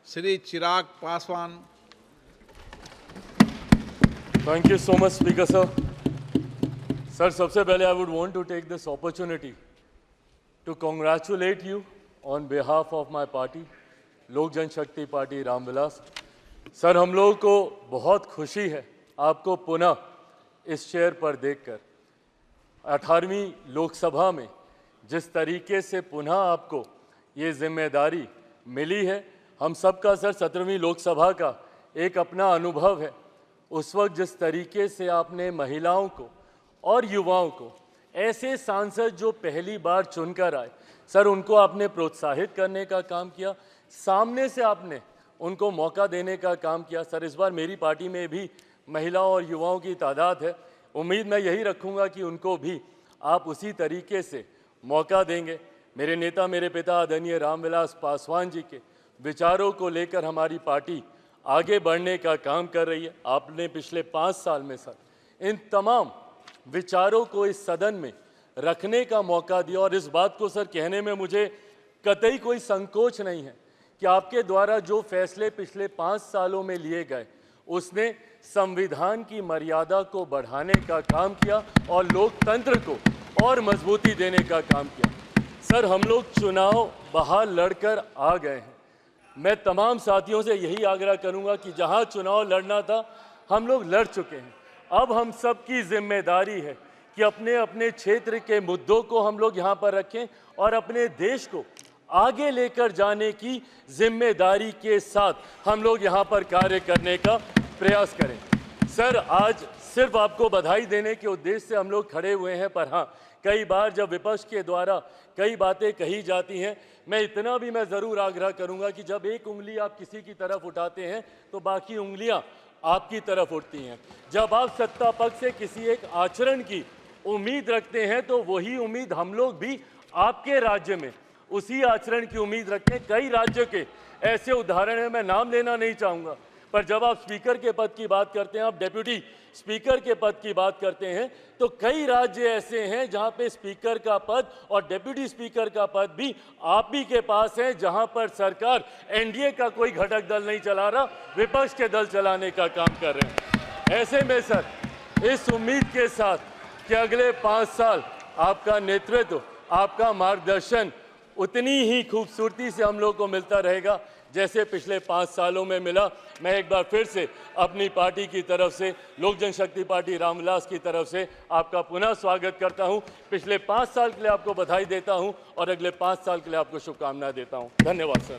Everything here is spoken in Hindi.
Shri Chirag Paswan. Thank you so much, Speaker sir. Sir, सबसे पहले I would want to take this opportunity to congratulate you on behalf of my party, लोक जनशक्ति पार्टी रामविलास. सर, हम लोगों को बहुत खुशी है आपको पुनः इस चेयर पर देखकर. 18वीं लोकसभा में जिस तरीके से पुनः आपको ये जिम्मेदारी मिली है, हम सबका सर 17वीं लोकसभा का एक अपना अनुभव है. उस वक्त जिस तरीके से आपने महिलाओं को और युवाओं को, ऐसे सांसद जो पहली बार चुनकर आए, सर उनको आपने प्रोत्साहित करने का काम किया, सामने से आपने उनको मौका देने का काम किया. सर, इस बार मेरी पार्टी में भी महिलाओं और युवाओं की तादाद है. उम्मीद मैं यही रखूंगा कि उनको भी आप उसी तरीके से मौका देंगे. मेरे नेता, मेरे पिता आदरणीय रामविलास पासवान जी के विचारों को लेकर हमारी पार्टी आगे बढ़ने का काम कर रही है. आपने पिछले 5 साल में सर इन तमाम विचारों को इस सदन में रखने का मौका दिया और इस बात को सर कहने में मुझे कतई कोई संकोच नहीं है कि आपके द्वारा जो फैसले पिछले 5 सालों में लिए गए, उसने संविधान की मर्यादा को बढ़ाने का काम किया और लोकतंत्र को और मजबूती देने का काम किया. सर, हम लोग चुनाव बाहर लड़कर आ गए हैं. मैं तमाम साथियों से यही आग्रह करूंगा कि जहां चुनाव लड़ना था हम लोग लड़ चुके हैं. अब हम सब की जिम्मेदारी है कि अपने अपने क्षेत्र के मुद्दों को हम लोग यहाँ पर रखें और अपने देश को आगे लेकर जाने की जिम्मेदारी के साथ हम लोग यहाँ पर कार्य करने का प्रयास करें. सर, आज सिर्फ आपको बधाई देने के उद्देश्य से हम लोग खड़े हुए हैं, पर हाँ, कई बार जब विपक्ष के द्वारा कई बातें कही जाती हैं, मैं इतना भी मैं ज़रूर आग्रह करूंगा कि जब एक उंगली आप किसी की तरफ उठाते हैं तो बाकी उंगलियां आपकी तरफ उठती हैं. जब आप सत्ता पक्ष से किसी एक आचरण की उम्मीद रखते हैं तो वही उम्मीद हम लोग भी आपके राज्य में उसी आचरण की उम्मीद रखते हैं. कई राज्यों के ऐसे उदाहरण हैं, मैं नाम लेना नहीं चाहूँगा, पर जब आप स्पीकर के पद की बात करते हैं, आप डेप्यूटी स्पीकर के पद की बात करते हैं, तो कई राज्य ऐसे हैं जहां पे स्पीकर का पद और डेप्यूटी स्पीकर का पद भी आप ही के पास है, जहां पर सरकार एनडीए का कोई घटक दल नहीं चला रहा, विपक्ष के दल चलाने का काम कर रहे हैं. ऐसे में सर, इस उम्मीद के साथ कि अगले 5 साल आपका नेतृत्व, आपका मार्गदर्शन उतनी ही खूबसूरती से हम लोग को मिलता रहेगा जैसे पिछले 5 सालों में मिला. मैं एक बार फिर से अपनी पार्टी की तरफ से, लोक जनशक्ति पार्टी रामविलास की तरफ से आपका पुनः स्वागत करता हूं. पिछले 5 साल के लिए आपको बधाई देता हूं और अगले 5 साल के लिए आपको शुभकामनाएं देता हूं. धन्यवाद सर.